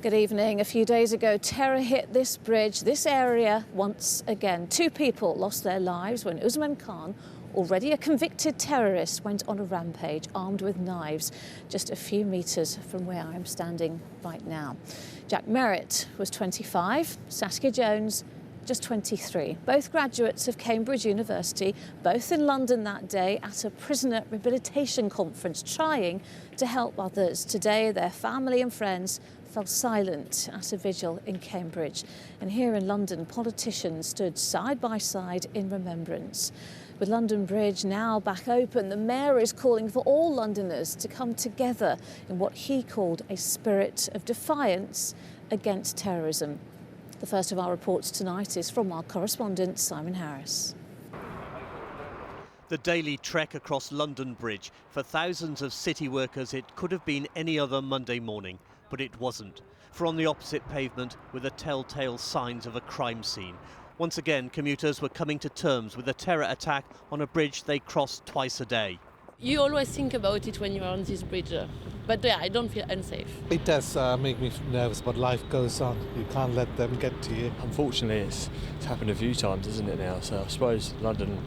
Good evening. A few days ago, terror hit this bridge, this area once again. 2 people lost their lives when Usman Khan, already a convicted terrorist, went on a rampage armed with knives just a few metres from where I am standing right now. Jack Merritt was 25, Saskia Jones just 23. Both graduates of Cambridge University, both in London that day at a prisoner rehabilitation conference, trying to help others. Today, their family and friends fell silent at a vigil in Cambridge. And here in London, politicians stood side by side in remembrance. With London Bridge now back open, the Mayor is calling for all Londoners to come together in what he called a spirit of defiance against terrorism. The first of our reports tonight is from our correspondent, Simon Harris. The daily trek across London Bridge. For thousands of city workers, it could have been any other Monday morning, but it wasn't. For on the opposite pavement were the telltale signs of a crime scene. Once again, commuters were coming to terms with a terror attack on a bridge they cross twice a day. You always think about it when you're on this bridge, but yeah, I don't feel unsafe. It does make me nervous, but life goes on. You can't let them get to you. Unfortunately, it's happened a few times, isn't it now? So I suppose London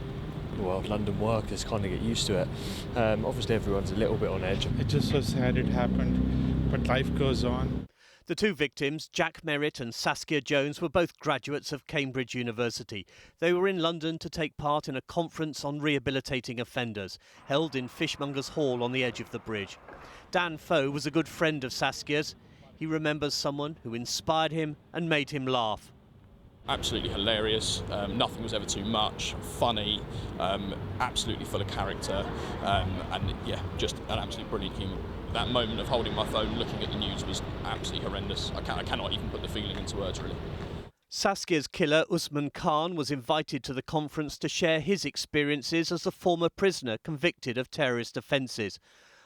workers kind of get used to it. Obviously, everyone's a little bit on edge. It's just so sad it happened, but life goes on. The 2 victims, Jack Merritt and Saskia Jones, were both graduates of Cambridge University. They were in London to take part in a conference on rehabilitating offenders, held in Fishmongers Hall on the edge of the bridge. Dan Foe was a good friend of Saskia's. He remembers someone who inspired him and made him laugh. Absolutely hilarious, nothing was ever too much, funny, absolutely full of character, and yeah, just an absolutely brilliant human. That moment of holding my phone, looking at the news was absolutely horrendous. I cannot even put the feeling into words, really. Saskia's killer, Usman Khan, was invited to the conference to share his experiences as a former prisoner convicted of terrorist offences.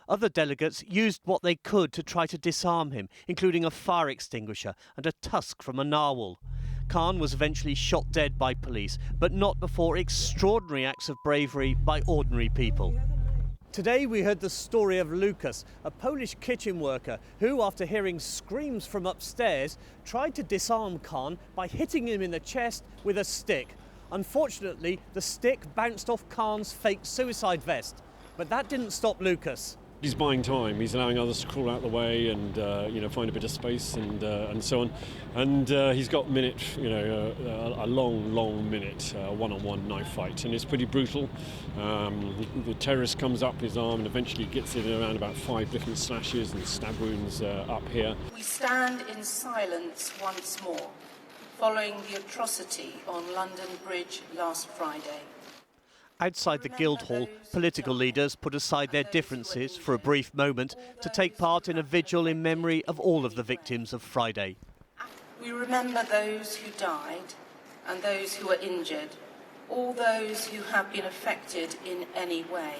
Other delegates used what they could to try to disarm him, including a fire extinguisher and a tusk from a narwhal. Khan was eventually shot dead by police, but not before extraordinary acts of bravery by ordinary people. Today we heard the story of Lucas, a Polish kitchen worker who, after hearing screams from upstairs, tried to disarm Khan by hitting him in the chest with a stick. Unfortunately, the stick bounced off Khan's fake suicide vest, but that didn't stop Lucas. He's buying time. He's allowing others to crawl out the way and find a bit of space and so on. And he's got a long minute one-on-one knife fight, and it's pretty brutal. The terrorist comes up his arm and eventually gets it around about 5 different slashes and stab wounds up here. We stand in silence once more, following the atrocity on London Bridge last Friday. Outside the Guildhall, political leaders put aside their differences for a brief moment to take part in a vigil in memory of all of the victims of Friday. We remember those who died and those who were injured, all those who have been affected in any way.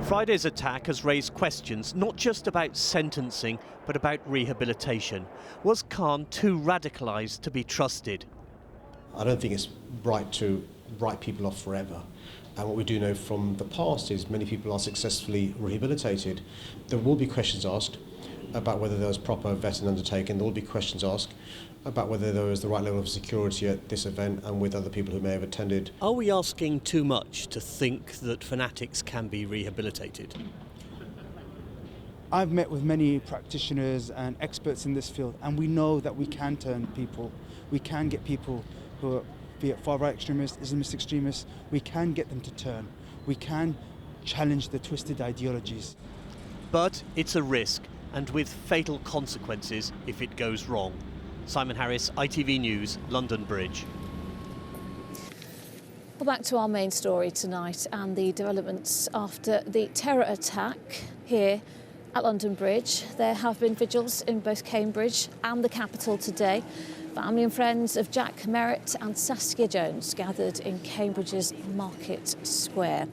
Friday's attack has raised questions not just about sentencing, but about rehabilitation. Was Khan too radicalised to be trusted? I don't think it's right to write people off forever. And what we do know from the past is many people are successfully rehabilitated. There will be questions asked about whether there was proper vetting undertaken. There will be questions asked about whether there was the right level of security at this event and with other people who may have attended. Are we asking too much to think that fanatics can be rehabilitated? I've met with many practitioners and experts in this field, and we know that we can turn people. We can get people who are, be it far-right extremists, Islamist extremists, we can get them to turn. We can challenge the twisted ideologies. But it's a risk, and with fatal consequences if it goes wrong. Simon Harris, ITV News, London Bridge. Well, back to our main story tonight and the developments after the terror attack here at London Bridge. There have been vigils in both Cambridge and the capital today. Family and friends of Jack Merritt and Saskia Jones gathered in Cambridge's Market Square.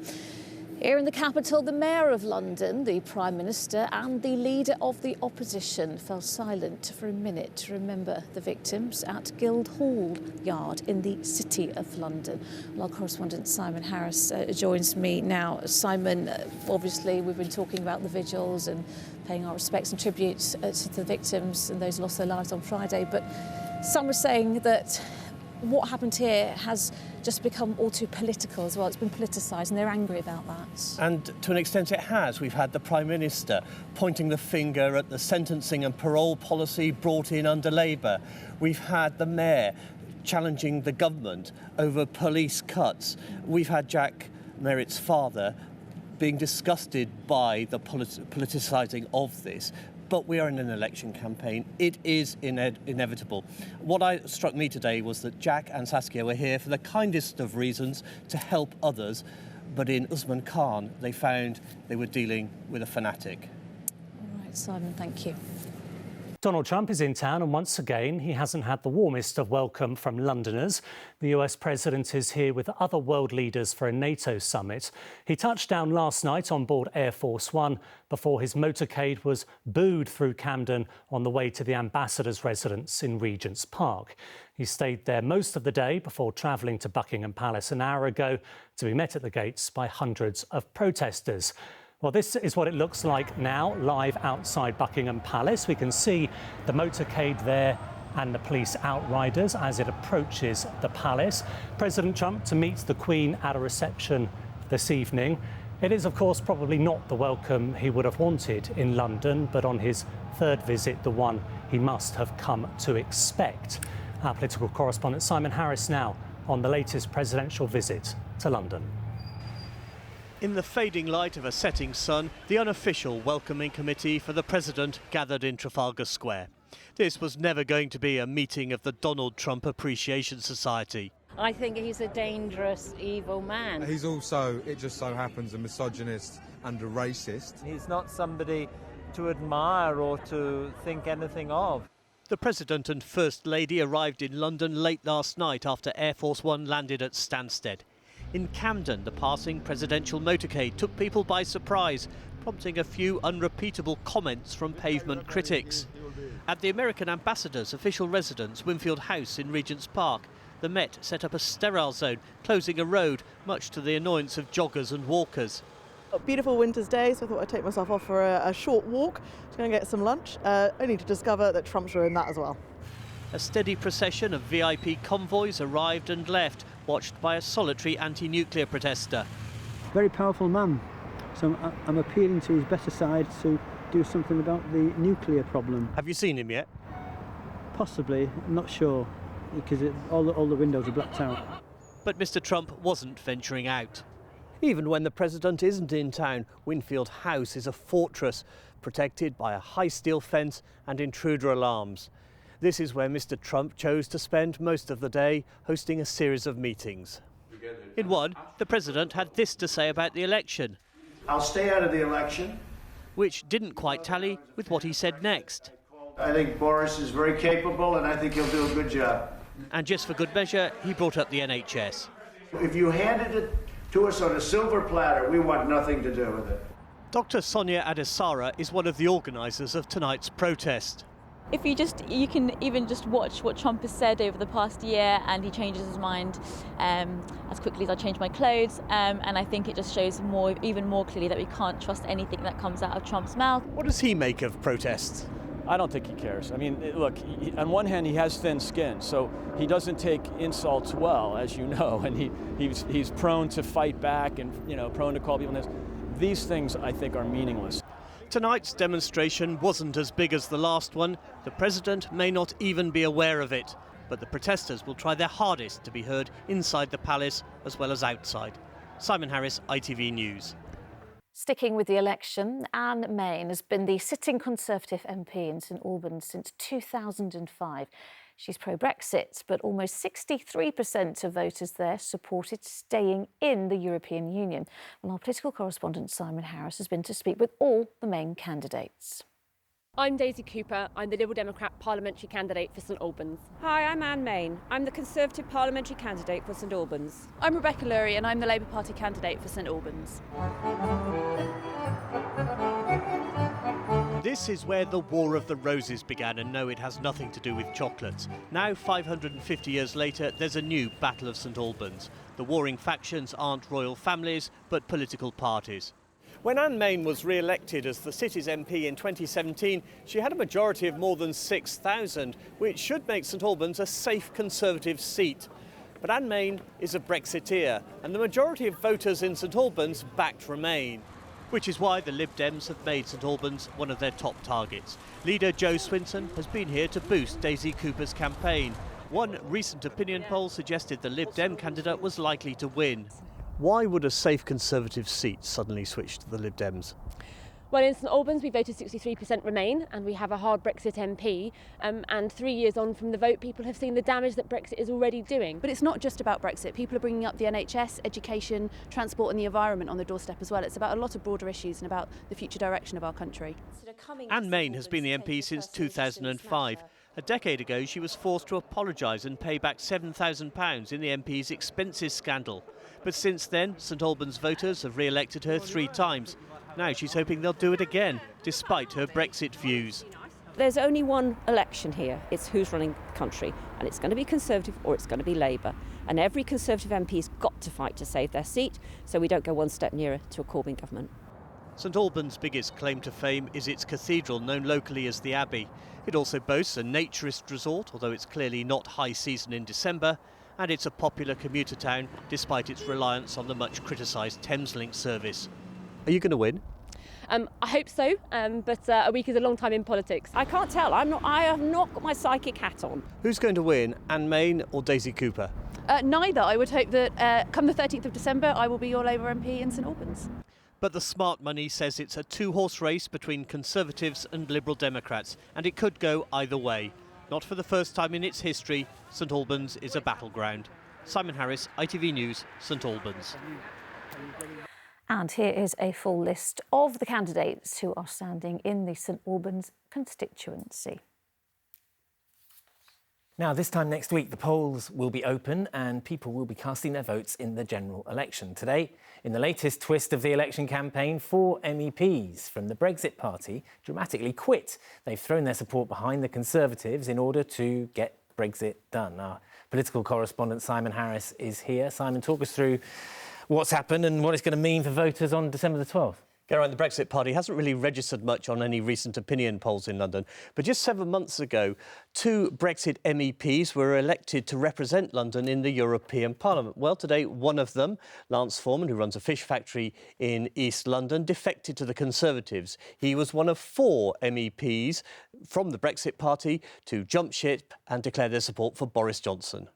Here in the capital, the Mayor of London, the Prime Minister and the Leader of the Opposition fell silent for a minute to remember the victims at Guildhall Yard in the City of London. Well, our correspondent Simon Harris joins me now. Simon, obviously we've been talking about the vigils and paying our respects and tributes to the victims and those who lost their lives on Friday, but some were saying that what happened here has just become all too political as well. It's been politicised and they're angry about that. And to an extent it has. We've had the Prime Minister pointing the finger at the sentencing and parole policy brought in under Labour. We've had the Mayor challenging the government over police cuts. We've had Jack Merritt's father being disgusted by the politicising of this. But we are in an election campaign. It is inevitable. What struck me today was that Jack and Saskia were here for the kindest of reasons to help others. But in Usman Khan, they found they were dealing with a fanatic. All right, Simon, thank you. Donald Trump is in town and once again he hasn't had the warmest of welcome from Londoners. The US President is here with other world leaders for a NATO summit. He touched down last night on board Air Force One before his motorcade was booed through Camden on the way to the ambassador's residence in Regent's Park. He stayed there most of the day before travelling to Buckingham Palace an hour ago to be met at the gates by hundreds of protesters. Well, this is what it looks like now, live outside Buckingham Palace. We can see the motorcade there and the police outriders as it approaches the palace. President Trump to meet the Queen at a reception this evening. It is, of course, probably not the welcome he would have wanted in London, but on his third visit, the one he must have come to expect. Our political correspondent Simon Harris now on the latest presidential visit to London. In the fading light of a setting sun, the unofficial welcoming committee for the President gathered in Trafalgar Square. This was never going to be a meeting of the Donald Trump Appreciation Society. I think he's a dangerous, evil man. He's also, it just so happens, a misogynist and a racist. He's not somebody to admire or to think anything of. The President and First Lady arrived in London late last night after Air Force One landed at Stansted. In Camden, the passing presidential motorcade took people by surprise, prompting a few unrepeatable comments from pavement critics. At the American ambassador's official residence, Winfield House in Regent's Park, the Met set up a sterile zone, closing a road, much to the annoyance of joggers and walkers. A beautiful winter's day, so I thought I'd take myself off for a short walk to go and get some lunch, only to discover that Trump's ruined that as well. A steady procession of VIP convoys arrived and left, watched by a solitary anti-nuclear protester. Very powerful man, so I'm appealing to his better side to do something about the nuclear problem. Have you seen him yet? Possibly, I'm not sure, because all the windows are blacked out. But Mr. Trump wasn't venturing out. Even when the President isn't in town, Winfield House is a fortress, protected by a high steel fence and intruder alarms. This is where Mr. Trump chose to spend most of the day, hosting a series of meetings. In one, the President had this to say about the election. I'll stay out of the election. Which didn't quite tally with what he said next. I think Boris is very capable and I think he'll do a good job. And just for good measure, he brought up the NHS. If you handed it to us on a silver platter, we want nothing to do with it. Dr. Sonia Adesara is one of the organisers of tonight's protest. If you can even just watch what Trump has said over the past year, and he changes his mind as quickly as I change my clothes, and I think it just shows even more clearly that we can't trust anything that comes out of Trump's mouth. What does he make of protests? I don't think he cares. I mean, look, on one hand, he has thin skin, so he doesn't take insults well, as you know, and he's prone to fight back and, prone to call people names. These things, I think, are meaningless. Tonight's demonstration wasn't as big as the last one. The President may not even be aware of it, but the protesters will try their hardest to be heard inside the palace as well as outside. Simon Harris, ITV News. Sticking with the election, Anne Main has been the sitting Conservative MP in St Albans since 2005. She's pro-Brexit, but almost 63% of voters there supported staying in the European Union. Well, our political correspondent Simon Harris has been to speak with all the main candidates. I'm Daisy Cooper. I'm the Liberal Democrat parliamentary candidate for St Albans. Hi, I'm Anne Main. I'm the Conservative parliamentary candidate for St Albans. I'm Rebecca Lurie and I'm the Labour Party candidate for St Albans. This is where the War of the Roses began, and no, it has nothing to do with chocolates. Now, 550 years later, there's a new Battle of St Albans. The warring factions aren't royal families, but political parties. When Anne Main was re-elected as the city's MP in 2017, she had a majority of more than 6,000, which should make St Albans a safe Conservative seat. But Anne Main is a Brexiteer, and the majority of voters in St Albans backed Remain, which is why the Lib Dems have made St Albans one of their top targets. Leader Jo Swinson has been here to boost Daisy Cooper's campaign. One recent opinion poll suggested the Lib Dem candidate was likely to win. Why would a safe Conservative seat suddenly switch to the Lib Dems? Well, in St Albans we voted 63% Remain and we have a hard Brexit MP, and 3 years on from the vote people have seen the damage that Brexit is already doing. But it's not just about Brexit. People are bringing up the NHS, education, transport and the environment on the doorstep as well. It's about a lot of broader issues and about the future direction of our country. Anne Main has been the MP since 2005. A decade ago she was forced to apologise and pay back £7,000 in the MP's expenses scandal. But since then, St Albans voters have re-elected her 3 times. Now she's hoping they'll do it again, despite her Brexit views. There's only one election here. It's who's running the country. And it's going to be Conservative or it's going to be Labour. And every Conservative MP's got to fight to save their seat so we don't go one step nearer to a Corbyn government. St Albans' biggest claim to fame is its cathedral, known locally as the Abbey. It also boasts a naturist resort, although it's clearly not high season in December, and it's a popular commuter town despite its reliance on the much criticised Thameslink service. Are you going to win? I hope so, but a week is a long time in politics. I can't tell. I have not got my psychic hat on. Who's going to win, Anne Main or Daisy Cooper? Neither. I would hope that come the 13th of December I will be your Labour MP in St Albans. But the smart money says it's a 2-horse race between Conservatives and Liberal Democrats, and it could go either way. Not for the first time in its history, St Albans is a battleground. Simon Harris, ITV News, St Albans. And here is a full list of the candidates who are standing in the St Albans constituency. Now, this time next week, the polls will be open and people will be casting their votes in the general election. Today, in the latest twist of the election campaign, 4 MEPs from the Brexit party dramatically quit. They've thrown their support behind the Conservatives in order to get Brexit done. Our political correspondent Simon Harris is here. Simon, talk us through what's happened and what it's going to mean for voters on December the 12th. Geraint, the Brexit Party hasn't really registered much on any recent opinion polls in London. But just 7 months ago, 2 Brexit MEPs were elected to represent London in the European Parliament. Well, today, one of them, Lance Foreman, who runs a fish factory in East London, defected to the Conservatives. He was one of 4 MEPs from the Brexit Party to jump ship and declare their support for Boris Johnson.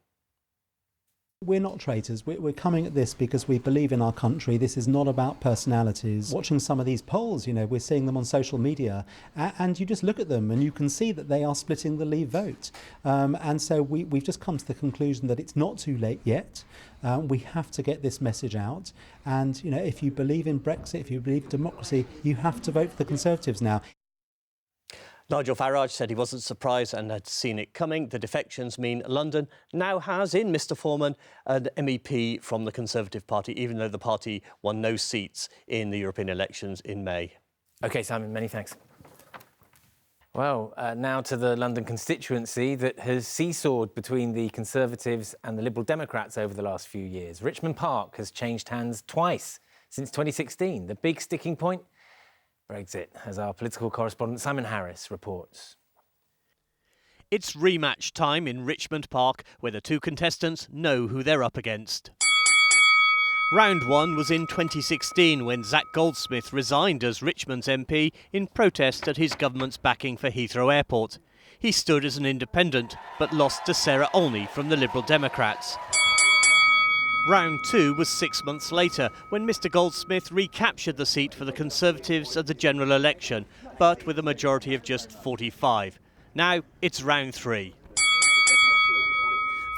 We're not traitors. We're coming at this because we believe in our country. This is not about personalities. Watching some of these polls, you know, we're seeing them on social media, and you just look at them and you can see that they are splitting the Leave vote. And so we've just come to the conclusion that it's not too late yet. We have to get this message out. And, you know, if you believe in Brexit, if you believe in democracy, you have to vote for the Conservatives now. Nigel Farage said he wasn't surprised and had seen it coming. The defections mean London now has in Mr Foreman an MEP from the Conservative Party, even though the party won no seats in the European elections in May. OK, Simon, many thanks. Well, now to the London constituency that has seesawed between the Conservatives and the Liberal Democrats over the last few years. Richmond Park has changed hands twice since 2016. The big sticking point? Brexit, as our political correspondent Simon Harris reports. It's rematch time in Richmond Park, where the 2 contestants know who they're up against. Round 1 was in 2016 when Zac Goldsmith resigned as Richmond's MP in protest at his government's backing for Heathrow Airport. He stood as an independent, but lost to Sarah Olney from the Liberal Democrats. Round 2 was 6 months later when Mr Goldsmith recaptured the seat for the Conservatives at the general election, but with a majority of just 45. Now it's round 3.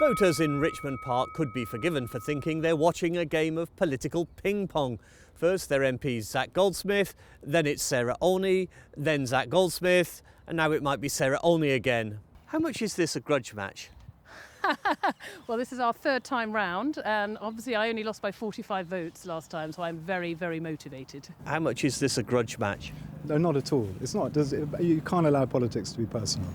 Voters in Richmond Park could be forgiven for thinking they're watching a game of political ping-pong. First their MP's Zac Goldsmith, then it's Sarah Olney, then Zac Goldsmith, And now it might be Sarah Olney again. How much is this a grudge match? Well, this is our third time round, and obviously I only lost by 45 votes last time, so I'm very, very motivated. How much is this a grudge match? No, not at all. It's not. You can't allow politics to be personal.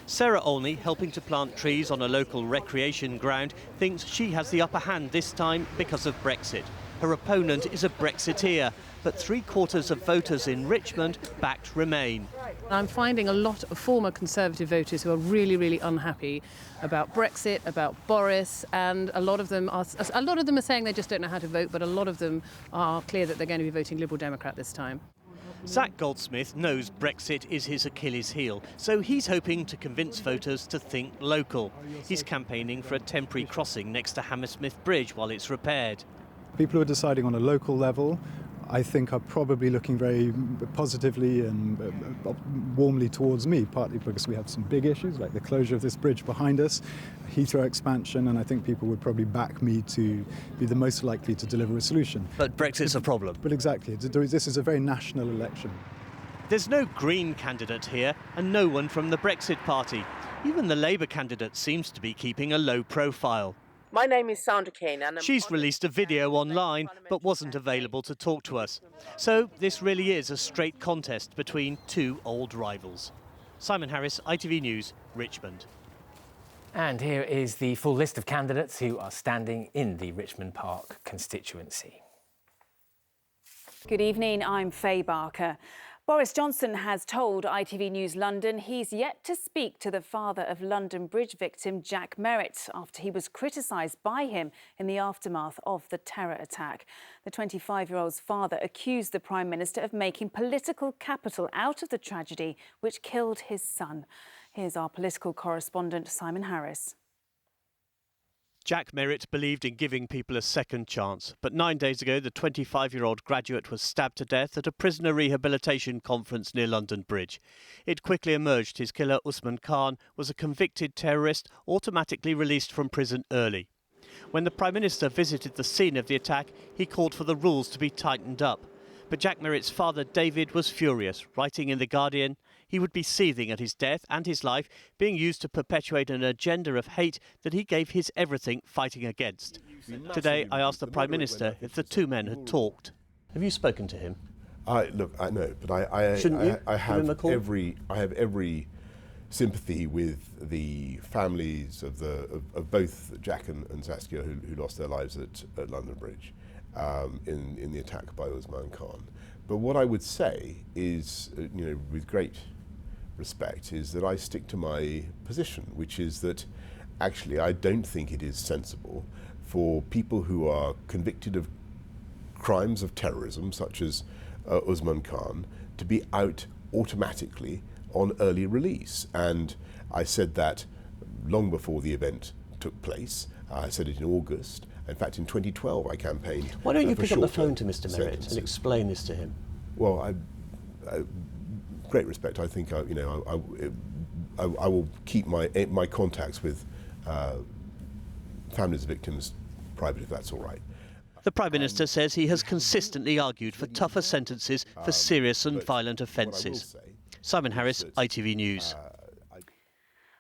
Sarah Olney, helping to plant trees on a local recreation ground, thinks she has the upper hand this time because of Brexit. Her opponent is a Brexiteer, but 3/4 of voters in Richmond backed Remain. I'm finding a lot of former Conservative voters who are really, really unhappy about Brexit, about Boris, and a lot of them are saying they just don't know how to vote, but a lot of them are clear that they're going to be voting Liberal Democrat this time. Zach Goldsmith knows Brexit is his Achilles heel, so he's hoping to convince voters to think local. He's campaigning for a temporary crossing next to Hammersmith Bridge while it's repaired. People who are deciding on a local level, I think, are probably looking very positively and warmly towards me, partly because we have some big issues like the closure of this bridge behind us, Heathrow expansion, and I think people would probably back me to be the most likely to deliver a solution. But Brexit's a problem. But exactly, this is a very national election. There's no Green candidate here and no one from the Brexit party. Even the Labour candidate seems to be keeping a low profile. My name is Sandra Kane and She's released a video online but wasn't available to talk to us. So this really is a straight contest between two old rivals. Simon Harris, ITV News, Richmond. And here is the full list of candidates who are standing in the Richmond Park constituency. Good evening, I'm Faye Barker. Boris Johnson has told ITV News London he's yet to speak to the father of London Bridge victim Jack Merritt after he was criticised by him in the aftermath of the terror attack. The 25-year-old's father accused the Prime Minister of making political capital out of the tragedy which killed his son. Here's our political correspondent Simon Harris. Jack Merritt believed in giving people a second chance, but 9 days ago the 25-year-old graduate was stabbed to death at a prisoner rehabilitation conference near London Bridge. It quickly emerged his killer, Usman Khan, was a convicted terrorist automatically released from prison early. When the Prime Minister visited the scene of the attack, he called for the rules to be tightened up. But Jack Merritt's father, David, was furious, writing in The Guardian, he would be seething at his death and his life being used to perpetuate an agenda of hate that he gave his everything fighting against. Today, I asked the Prime Minister if the two men had talked. Have you spoken to him? Look, I know, but I have every sympathy with the families of both Jack and Saskia who lost their lives at London Bridge in the attack by Usman Khan. But what I would say is, with great respect, is that I stick to my position, which is that actually I don't think it is sensible for people who are convicted of crimes of terrorism, such as Usman Khan, to be out automatically on early release. And I said that long before the event took place. I said it in August. In fact, in 2012, I campained. Why don't you pick up the phone to Mr. Merritt and explain this to him? Well, great respect. I think I will keep my contacts with families of victims private, if that's all right. The Prime Minister says he has consistently argued for tougher sentences for serious and violent offences. Simon Harris, ITV News.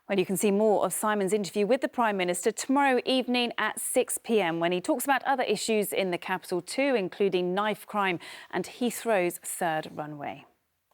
Well, you can see more of Simon's interview with the Prime Minister tomorrow evening at 6 p.m. when he talks about other issues in the capital too, including knife crime and Heathrow's third runway.